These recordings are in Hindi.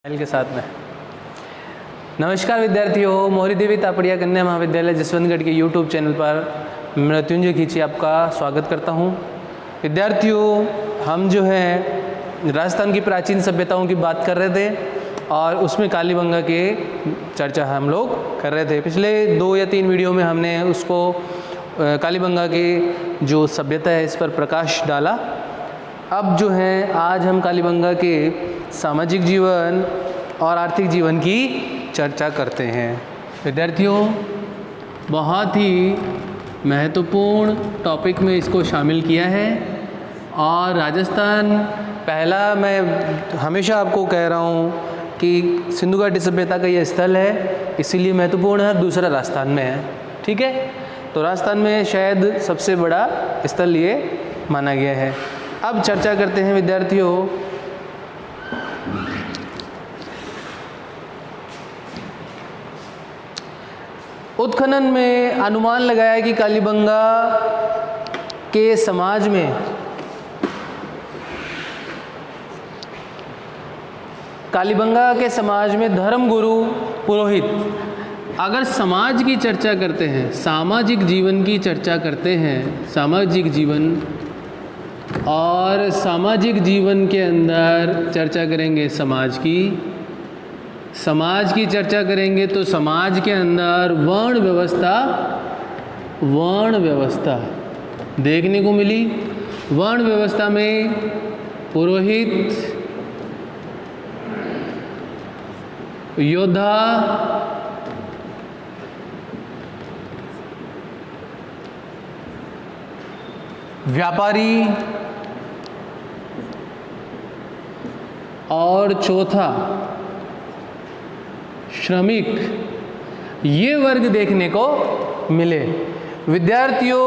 एल के साथ में। नमस्कार विद्यार्थियों, मोहरी देवी तापड़िया कन्या महाविद्यालय जसवंतगढ़ के यूट्यूब चैनल पर मृत्युंजय खींची आपका स्वागत करता हूं। विद्यार्थियों, हम जो है राजस्थान की प्राचीन सभ्यताओं की बात कर रहे थे और उसमें कालीबंगा के चर्चा हम लोग कर रहे थे। पिछले 2 या 3 वीडियो में हमने उसको कालीबंगा की जो सभ्यता है इस पर प्रकाश डाला। अब जो है आज हम कालीबंगा के सामाजिक जीवन और आर्थिक जीवन की चर्चा करते हैं। विद्यार्थियों, बहुत ही महत्वपूर्ण टॉपिक में इसको शामिल किया है और राजस्थान पहला, मैं हमेशा आपको कह रहा हूँ कि सिंधु घाटी सभ्यता का ये स्थल है इसीलिए महत्वपूर्ण है। दूसरा राजस्थान में है, ठीक है। तो राजस्थान में शायद सबसे बड़ा स्थल ये माना गया है। अब चर्चा करते हैं विद्यार्थियों। उत्खनन में अनुमान लगाया कि कालीबंगा के समाज में धर्मगुरु पुरोहित, अगर समाज की चर्चा करते हैं, सामाजिक जीवन की चर्चा करते हैं, सामाजिक जीवन और सामाजिक जीवन के अंदर चर्चा करेंगे समाज की चर्चा करेंगे तो समाज के अंदर वर्ण व्यवस्था देखने को मिली। वर्ण व्यवस्था में पुरोहित, योद्धा, व्यापारी और चौथा श्रमिक, ये वर्ग देखने को मिले। विद्यार्थियों,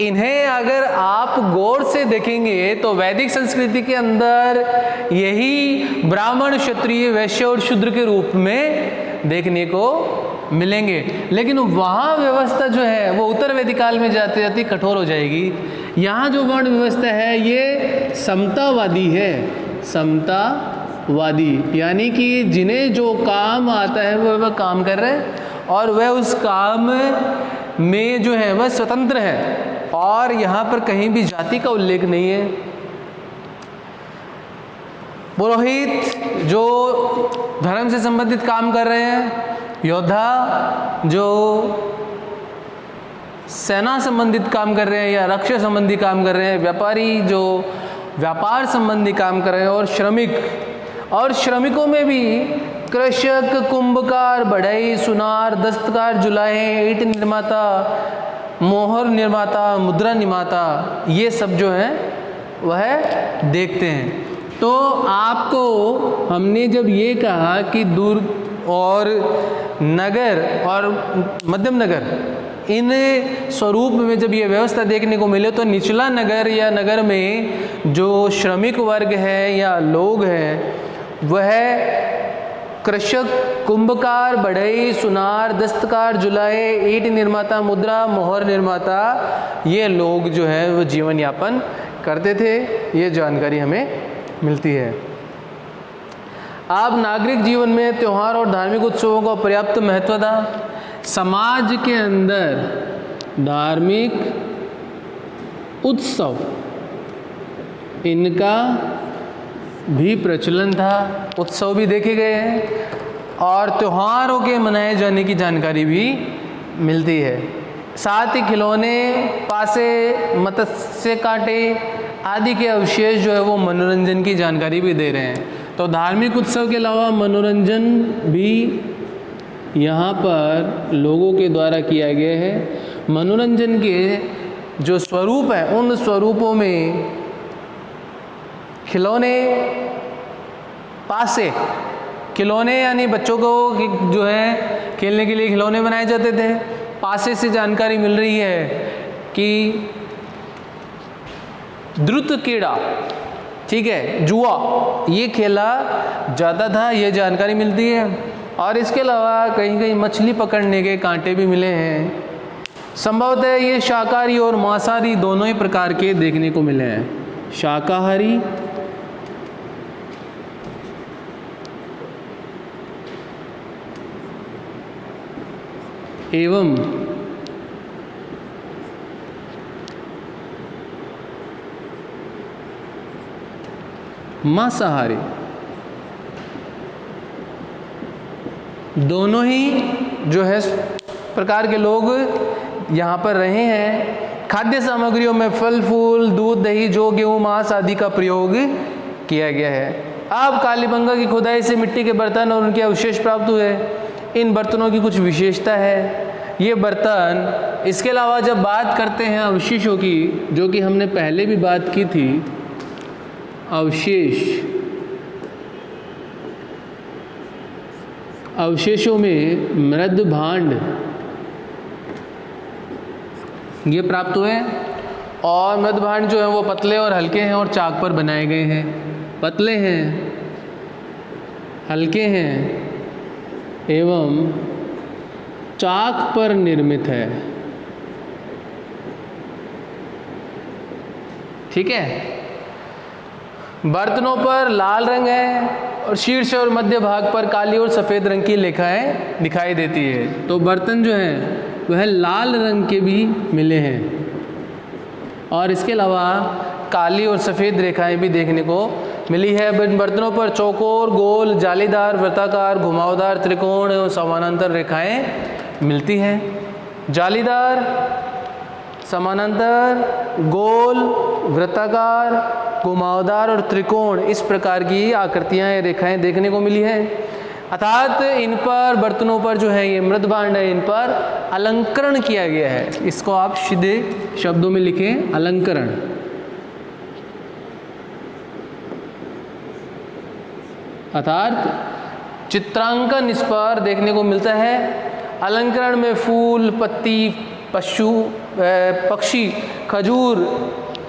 इन्हें अगर आप गौर से देखेंगे तो वैदिक संस्कृति के अंदर यही ब्राह्मण, क्षत्रिय, वैश्य और शूद्र के रूप में देखने को मिलेंगे। लेकिन वहाँ व्यवस्था जो है वो उत्तर वैदिक काल में जाते जाते कठोर हो जाएगी। यहाँ जो वर्ण व्यवस्था है ये समतावादी है, समतावादी, यानी कि जिन्हें जो काम आता है वह काम कर रहे हैं और वह उस काम में जो है वह स्वतंत्र है और यहाँ पर कहीं भी जाति का उल्लेख नहीं है। पुरोहित जो धर्म से संबंधित काम कर रहे हैं, योद्धा जो सेना संबंधित काम कर रहे हैं या रक्षा संबंधी काम कर रहे हैं, व्यापारी जो व्यापार संबंधी काम कर रहे हैं और श्रमिक, और श्रमिकों में भी कृषक, कुंभकार, बढ़ई, सुनार, दस्तकार, जुलाहे, ईंट निर्माता, मोहर निर्माता, मुद्रा निर्माता, ये सब जो है वह देखते हैं। तो आपको हमने जब ये कहा कि दूर और नगर और मध्यम नगर, इन स्वरूप में जब ये व्यवस्था देखने को मिले तो निचला नगर या नगर में जो श्रमिक वर्ग है या लोग हैं वह कृषक, कुंभकार, बढ़ई, सुनार, दस्तकार, जुलाहे, ईंट निर्माता, मुद्रा, मोहर निर्माता, ये लोग जो है वो जीवन यापन करते थे। ये जानकारी हमें मिलती है। अब नागरिक जीवन में त्यौहार और धार्मिक उत्सवों का पर्याप्त महत्व था। समाज के अंदर धार्मिक उत्सव इनका भी प्रचलन था, उत्सव भी देखे गए हैं और त्योहारों के मनाए जाने की जानकारी भी मिलती है। साथ ही खिलौने, पासे, मत्स्य कांटे आदि के अवशेष जो है वो मनोरंजन की जानकारी भी दे रहे हैं। तो धार्मिक उत्सव के अलावा मनोरंजन भी यहाँ पर लोगों के द्वारा किया गया है। मनोरंजन के जो स्वरूप हैं उन स्वरूपों में खिलौने, पासे, खिलौने यानी बच्चों को जो है खेलने के लिए खिलौने बनाए जाते थे। पासे से जानकारी मिल रही है कि द्रुत कीड़ा, ठीक है, जुआ, ये खेला जाता था, ये जानकारी मिलती है। और इसके अलावा कहीं कहीं मछली पकड़ने के कांटे भी मिले हैं। संभवतः ये शाकाहारी और मांसाहारी दोनों ही प्रकार के देखने को मिले हैं। शाकाहारी एवं मांसाहारी दोनों ही जो है प्रकार के लोग यहाँ पर रहे हैं। खाद्य सामग्रियों में फल फूल, दूध, दही, जौ, गेहूँ, मांस आदि का प्रयोग किया गया है। अब कालीबंगा की खुदाई से मिट्टी के बर्तन और उनके अवशेष प्राप्त हुए। इन बर्तनों की कुछ विशेषता है। ये बर्तन, इसके अलावा जब बात करते हैं अवशेषों की, जो कि हमने पहले भी बात की थी, अवशेषों में मृद भांड ये प्राप्त हुए। और मृद भांड जो है वो पतले और हल्के हैं और चाक पर बनाए गए हैं। पतले हैं, हल्के हैं एवं चाक पर निर्मित है। ठीक है। बर्तनों पर लाल रंग है और शीर्ष और मध्य भाग पर काली और सफ़ेद रंग की रेखाएं दिखाई देती है। तो बर्तन जो हैं वह लाल रंग के भी मिले हैं और इसके अलावा काली और सफ़ेद रेखाएं भी देखने को मिली है। इन बर्तनों पर चौकोर, गोल, जालीदार, वृत्ताकार, घुमावदार, त्रिकोण एवं समानांतर रेखाएं मिलती हैं। जालीदार, समानांतर, गोल, वृत्ताकार, घुमावदार और त्रिकोण, इस प्रकार की आकृतियां या रेखाएं देखने को मिली हैं। अर्थात इन पर, बर्तनों पर जो है ये मृद भांड है, इन पर अलंकरण किया गया है। इसको आप सीधे शब्दों में लिखें, अलंकरण। अर्थात चित्रांकन इस पर देखने को मिलता है। अलंकरण में फूल, पत्ती, पक्षी, खजूर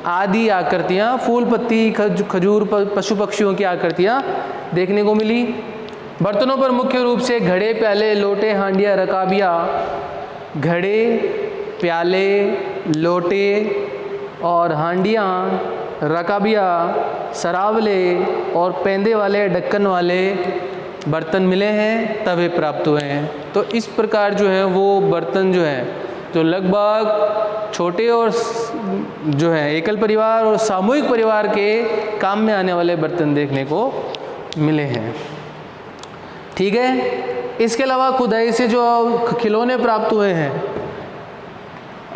आदि आकृतियाँ, फूल, पत्ती, खजूर, पशु पक्षियों की आकृतियाँ देखने को मिली। बर्तनों पर मुख्य रूप से घड़े, प्याले, लोटे, हांडियाँ, रकाबियाँ, घड़े, प्याले, लोटे और हांडियाँ, रकाबियाँ, सरावले और पेंदे वाले, ढक्कन वाले बर्तन मिले हैं, तवे प्राप्त हुए हैं। तो इस प्रकार जो है वो बर्तन जो है, जो लगभग छोटे और जो है एकल परिवार और सामूहिक परिवार के काम में आने वाले बर्तन देखने को मिले हैं। ठीक है। इसके अलावा खुदाई से जो खिलौने प्राप्त हुए हैं,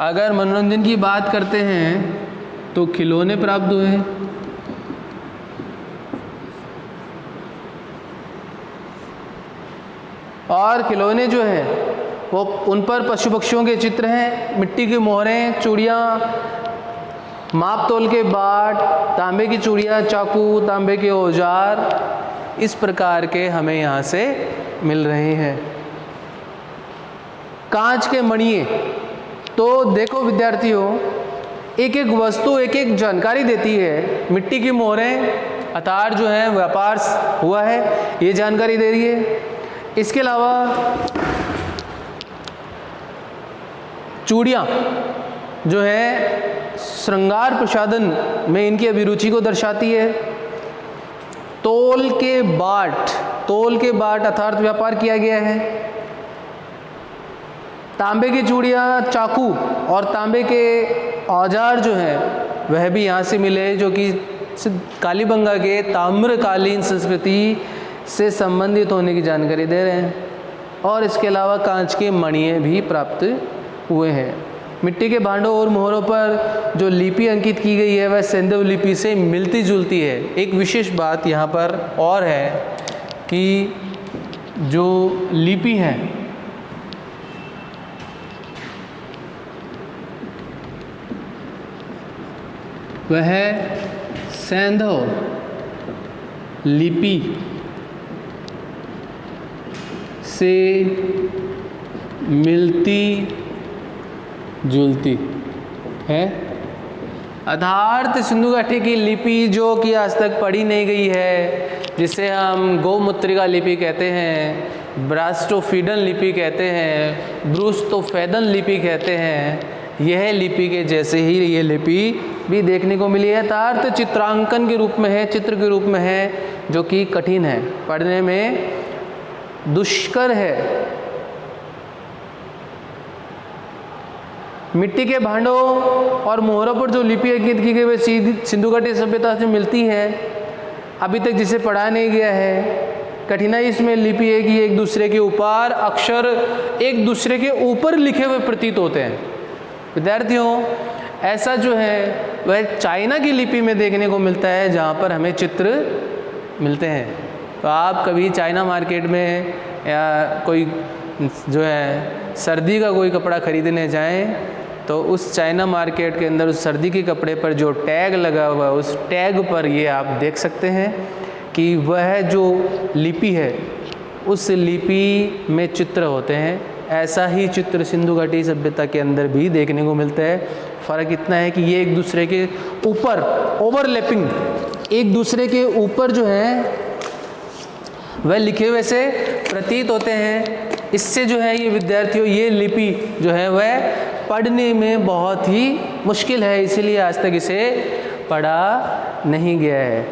अगर मनोरंजन की बात करते हैं तो खिलौने प्राप्त हुए हैं। और खिलौने जो हैं वो, उन पर पशु पक्षियों के चित्र हैं, मिट्टी की मोहरें, चूड़ियाँ, माप तोल के बाट, तांबे की चूड़ियाँ, चाकू, तांबे के औजार, इस प्रकार के हमें यहाँ से मिल रहे हैं। कांच के मणिये, तो देखो विद्यार्थियों, एक एक वस्तु एक एक जानकारी देती है। मिट्टी की मोहरें, अतार जो है व्यापार हुआ है, ये जानकारी दे रही है। इसके अलावा चूड़ियाँ जो है श्रृंगार प्रसाधन में इनकी अभिरुचि को दर्शाती है। तोल के बाट अर्थात व्यापार किया गया है। तांबे की चूड़ियाँ, चाकू और तांबे के औजार जो हैं वह भी यहाँ से मिले, जो कि कालीबंगा के ताम्रकालीन संस्कृति से संबंधित होने की जानकारी दे रहे हैं। और इसके अलावा कांच के मणिये भी प्राप्त हुए हैं। मिट्टी के भांडों और मोहरों पर जो लिपि अंकित की गई है वह सैंधव लिपि से मिलती जुलती है। एक विशेष बात यहाँ पर और है कि जो लिपि है वह सैंधव लिपि से मिलती जुलती है। अर्थात सिंधु घाटी की लिपि जो कि आज तक पढ़ी नहीं गई है, जिसे हम गौमुत्रिका लिपि कहते हैं, ब्रास्टोफिडन लिपि कहते हैं, ब्रूस्तोफेदन लिपि कहते हैं, यह लिपि के जैसे ही ये लिपि भी देखने को मिली है। अर्थात चित्रांकन के रूप में है, चित्र के रूप में है, जो कि कठिन है, पढ़ने में दुष्कर है। मिट्टी के भांडों और मोहरों पर जो लिपि अंकित की गई वह सिंधु घाटी सभ्यता से मिलती है। अभी तक जिसे पढ़ा नहीं गया है, कठिनाई इसमें लिपि है कि एक दूसरे के ऊपर अक्षर एक दूसरे के ऊपर लिखे हुए प्रतीत होते हैं। विद्यार्थियों, ऐसा जो है वह चाइना की लिपि में देखने को मिलता है, जहाँ पर हमें चित्र मिलते हैं। तो आप कभी चाइना मार्केट में या कोई जो है सर्दी का कोई कपड़ा खरीदने जाएं, तो उस चाइना मार्केट के अंदर उस सर्दी के कपड़े पर जो टैग लगा हुआ है, उस टैग पर ये आप देख सकते हैं कि वह जो लिपि है उस लिपि में चित्र होते हैं। ऐसा ही चित्र सिंधु घाटी सभ्यता के अंदर भी देखने को मिलता है। फ़र्क इतना है कि ये एक दूसरे के ऊपर ओवरलैपिंग, एक दूसरे के ऊपर जो है वह लिखे हुए से प्रतीत होते हैं। इससे जो है ये विद्यार्थियों, ये लिपि जो है वह पढ़ने में बहुत ही मुश्किल है, इसीलिए आज तक इसे पढ़ा नहीं गया है।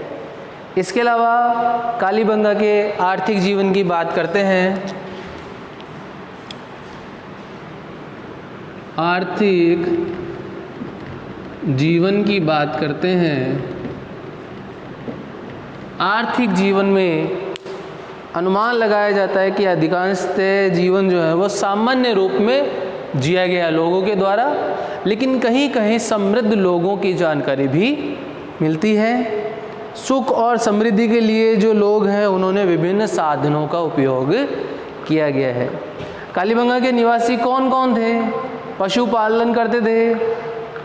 इसके अलावा कालीबंगा के आर्थिक जीवन की बात करते हैं। आर्थिक जीवन की बात करते हैं। आर्थिक जीवन में अनुमान लगाया जाता है कि अधिकांशतः जीवन जो है वो सामान्य रूप में जिया गया लोगों के द्वारा, लेकिन कहीं कहीं समृद्ध लोगों की जानकारी भी मिलती है। सुख और समृद्धि के लिए जो लोग हैं उन्होंने विभिन्न साधनों का उपयोग किया गया है। कालीबंगा के निवासी कौन कौन थे? पशुपालन करते थे,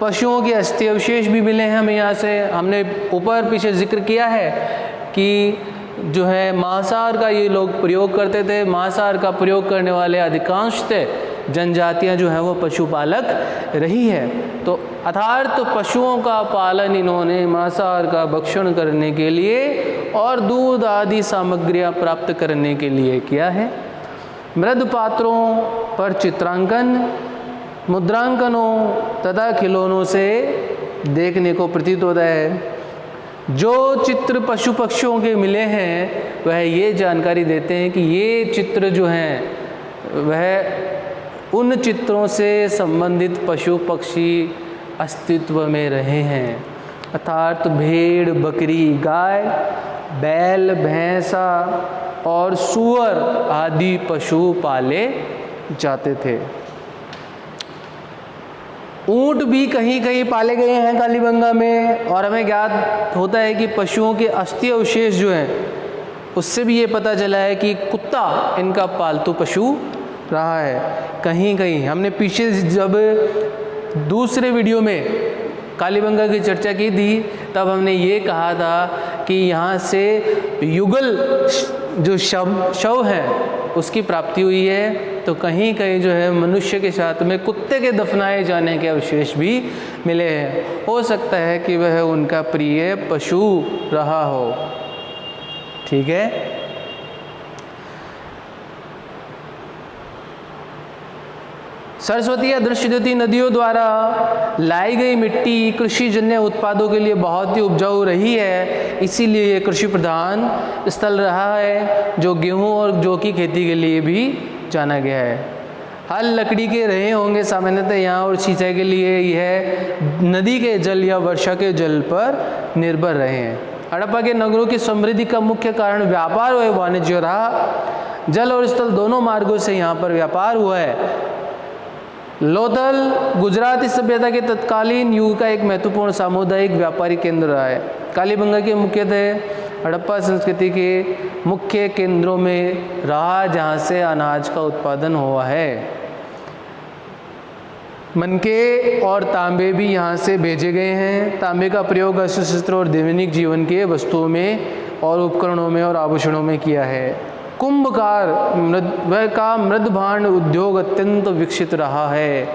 पशुओं के अस्थि अवशेष भी मिले हैं हमें यहाँ से। हमने ऊपर पीछे जिक्र किया है कि जो है मांसाहार का ये लोग प्रयोग करते थे। मांसाहार का प्रयोग करने वाले अधिकांशतः जनजातियाँ जो हैं वो पशुपालक रही है। तो अर्थात तो पशुओं का पालन इन्होंने मांसाहार का भक्षण करने के लिए और दूध आदि सामग्रियाँ प्राप्त करने के लिए किया है। मृद पात्रों पर चित्रांकन, मुद्रांकनों तथा खिलौनों से देखने को प्रतीत होता है। जो चित्र पशु पक्षियों के मिले हैं वह ये जानकारी देते हैं कि ये चित्र जो हैं वह उन चित्रों से संबंधित पशु पक्षी अस्तित्व में रहे हैं। अर्थात भेड़, बकरी, गाय, बैल, भैंसा और सूअर आदि पशु पाले जाते थे। ऊंट भी कहीं कहीं पाले गए हैं कालीबंगा में, और हमें ज्ञात होता है कि पशुओं के अस्थि अवशेष जो हैं उससे भी ये पता चला है कि कुत्ता इनका पालतू पशु रहा है। कहीं कहीं हमने पीछे जब दूसरे वीडियो में कालीबंगा की चर्चा की थी तब हमने ये कहा था कि यहाँ से युगल जो शव है उसकी प्राप्ति हुई है। तो कहीं कहीं जो है मनुष्य के साथ में कुत्ते के दफनाए जाने के अवशेष भी मिले हैं। हो सकता है कि वह उनका प्रिय पशु रहा हो। ठीक है। सरस्वती या दृश्यवती नदियों द्वारा लाई गई मिट्टी कृषि जन्य उत्पादों के लिए बहुत ही उपजाऊ रही है, इसीलिए ये कृषि प्रधान स्थल रहा है, जो गेहूं और जौ की खेती के लिए भी जाना गया है। हल लकड़ी के रहे होंगे सामान्यतः यहाँ, और सिंचाई के लिए यह नदी के जल या वर्षा के जल पर निर्भर रहे हैं। हड़प्पा के नगरों की समृद्धि का मुख्य कारण व्यापार व वाणिज्य रहा। जल और स्थल दोनों मार्गों से यहाँ पर व्यापार हुआ है। लोथल गुजराती सभ्यता के तत्कालीन युग का एक महत्वपूर्ण सामुदायिक व्यापारिक केंद्र रहा है। कालीबंगा के मुख्यतः हड़प्पा संस्कृति के मुख्य केंद्रों में रहा, जहाँ से अनाज का उत्पादन हुआ है। मनके और तांबे भी यहाँ से भेजे गए हैं। तांबे का प्रयोग अस्त्र शस्त्र और दैनिक जीवन के वस्तुओं में और उपकरणों में और आभूषणों में किया है। कुंभकार का मृदभांड उद्योग अत्यंत विकसित रहा है।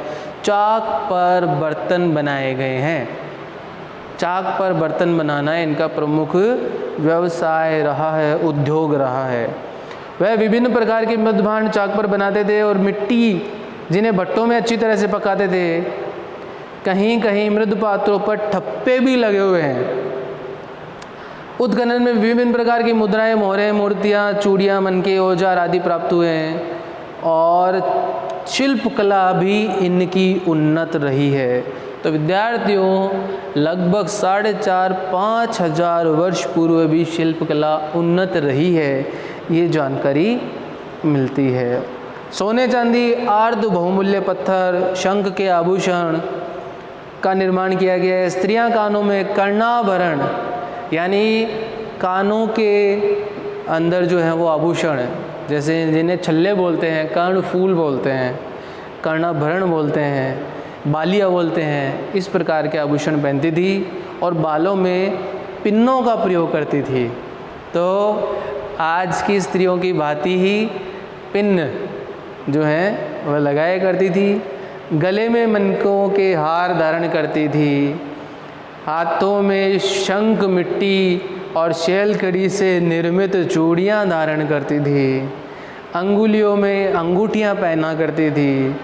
चाक पर बर्तन बनाए गए हैं। चाक पर बर्तन बनाना इनका प्रमुख व्यवसाय रहा है, उद्योग रहा है। वह विभिन्न प्रकार के मृदभांड चाक पर बनाते थे और मिट्टी जिन्हें भट्टों में अच्छी तरह से पकाते थे। कहीं कहीं मृद पात्रों पर ठप्पे भी लगे हुए हैं। उत्खनन में विभिन्न प्रकार की मुद्राएं, मोहरें, मूर्तियां, चूड़ियां, मनके, औजार आदि प्राप्त हुए हैं। और शिल्पकला भी इनकी उन्नत रही है। तो विद्यार्थियों, लगभग 4,500-5 हज़ार वर्ष पूर्व भी शिल्पकला उन्नत रही है, ये जानकारी मिलती है। सोने चांदी अर्ध बहुमूल्य पत्थर, शंख के आभूषण का निर्माण किया गया है। स्त्रियां कानों में कर्णाभरण यानी कानों के अंदर जो है वो आभूषण है, जैसे जिन्हें छल्ले बोलते हैं, कर्णफूल बोलते हैं, कर्णाभरण बोलते हैं, बालियाँ बोलते हैं, इस प्रकार के आभूषण पहनती थी और बालों में पिन्नों का प्रयोग करती थी। तो आज की स्त्रियों की भांति ही पिन जो है वह लगाया करती थी। गले में मनकों के हार धारण करती थी। हाथों में शंख, मिट्टी और शैलकड़ी से निर्मित चूड़ियाँ धारण करती थी। अंगुलियों में अंगूठियाँ पहना करती थी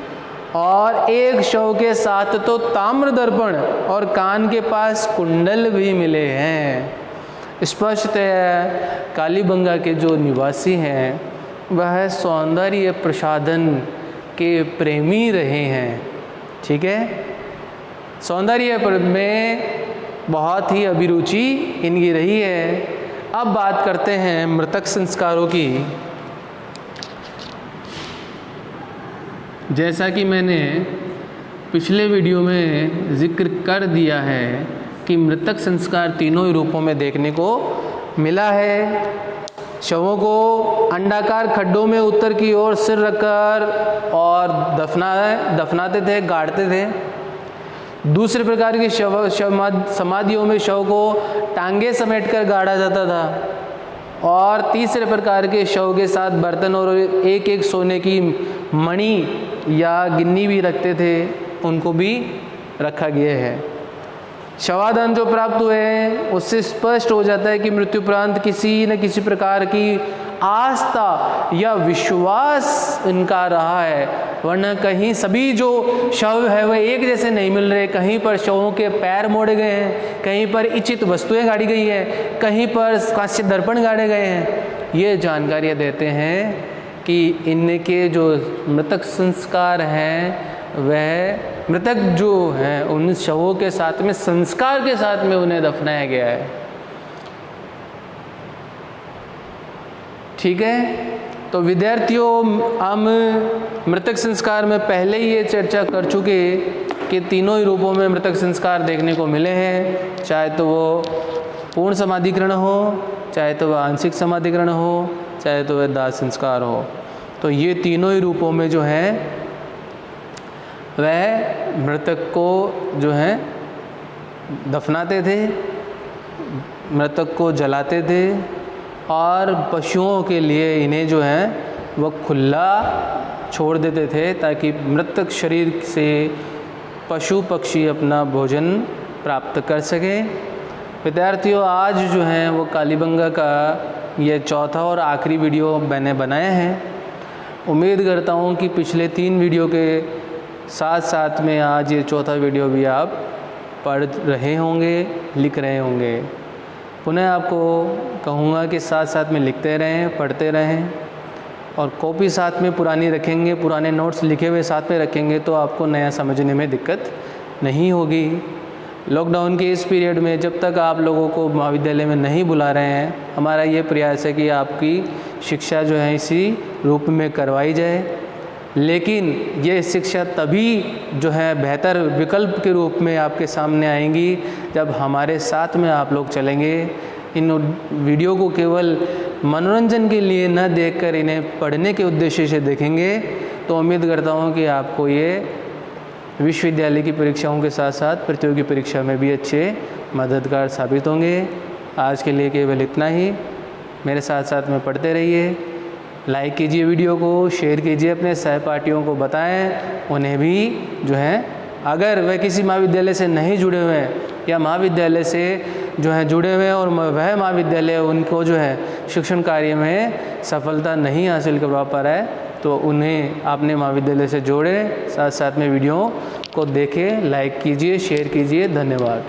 और एक शव के साथ तो ताम्र दर्पण और कान के पास कुंडल भी मिले हैं। स्पष्ट है कालीबंगा के जो निवासी हैं वह सौंदर्य प्रसाधन के प्रेमी रहे हैं। ठीक है, सौंदर्य में बहुत ही अभिरुचि इनकी रही है। अब बात करते हैं मृतक संस्कारों की। जैसा कि मैंने पिछले वीडियो में जिक्र कर दिया है कि मृतक संस्कार तीनों ही रूपों में देखने को मिला है। शवों को अंडाकार खड्डों में उत्तर की ओर सिर रखकर और दफनाते थे, गाड़ते थे। दूसरे प्रकार की समाधियों में शव को टांगे समेटकर गाड़ा जाता था और तीसरे प्रकार के शव के साथ बर्तन और एक एक सोने की मणि या गिन्नी भी रखते थे, उनको भी रखा गया है। शवादान जो प्राप्त हुए हैं उससे स्पष्ट हो जाता है कि मृत्युपरांत किसी न किसी प्रकार की आस्था या विश्वास इनका रहा है, वरना कहीं सभी जो शव है वह एक जैसे नहीं मिल रहे। कहीं पर शवों के पैर मोड़े गए हैं, कहीं पर इचित वस्तुएं गाड़ी गई है, कहीं पर कांस्य दर्पण गाड़े गए हैं। ये जानकारियाँ देते हैं कि इनके जो मृतक संस्कार हैं वह मृतक जो हैं उन शवों के साथ में संस्कार के साथ में उन्हें दफनाया गया है। ठीक है, तो विद्यार्थियों, हम मृतक संस्कार में पहले ही ये चर्चा कर चुके कि तीनों ही रूपों में मृतक संस्कार देखने को मिले हैं, चाहे तो वो पूर्ण समाधिकरण हो, चाहे तो वह आंशिक समाधिकरण हो, चाहे तो वह दाह संस्कार हो। तो ये तीनों ही रूपों में जो है वह मृतक को जो है दफनाते थे, मृतक को जलाते थे और पशुओं के लिए इन्हें जो है वह खुला छोड़ देते थे ताकि मृतक शरीर से पशु पक्षी अपना भोजन प्राप्त कर सकें। विद्यार्थियों, आज जो है वो कालीबंगा का यह चौथा और आखिरी वीडियो मैंने बनाया है। उम्मीद करता हूँ कि पिछले 3 वीडियो के साथ साथ में आज ये चौथा वीडियो भी आप पढ़ रहे होंगे, लिख रहे होंगे। पुनः आपको कहूँगा कि साथ साथ में लिखते रहें, पढ़ते रहें और कॉपी साथ में पुरानी रखेंगे, पुराने नोट्स लिखे हुए साथ में रखेंगे तो आपको नया समझने में दिक्कत नहीं होगी। लॉकडाउन के इस पीरियड में जब तक आप लोगों को महाविद्यालय में नहीं बुला रहे हैं, हमारा ये प्रयास है कि आपकी शिक्षा जो है इसी रूप में करवाई जाए। लेकिन ये शिक्षा तभी जो है बेहतर विकल्प के रूप में आपके सामने आएंगी जब हमारे साथ में आप लोग चलेंगे। इन वीडियो को केवल मनोरंजन के लिए न देखकर इन्हें पढ़ने के उद्देश्य से देखेंगे तो उम्मीद करता हूँ कि आपको ये विश्वविद्यालय की परीक्षाओं के साथ साथ प्रतियोगी परीक्षा में भी अच्छे मददगार साबित होंगे। आज के लिए केवल इतना ही। मेरे साथ साथ में पढ़ते रहिए, लाइक कीजिए वीडियो को, शेयर कीजिए, अपने सहपाठियों को बताएं, उन्हें भी जो है अगर वह किसी महाविद्यालय से नहीं जुड़े हुए हैं या महाविद्यालय से जो है जुड़े हुए हैं और वह महाविद्यालय उनको जो है शिक्षण कार्य में सफलता नहीं हासिल करवा पा रहा है तो उन्हें अपने महाविद्यालय से जोड़ें। साथ साथ में वीडियो को देखें, लाइक कीजिए, शेयर कीजिए। धन्यवाद।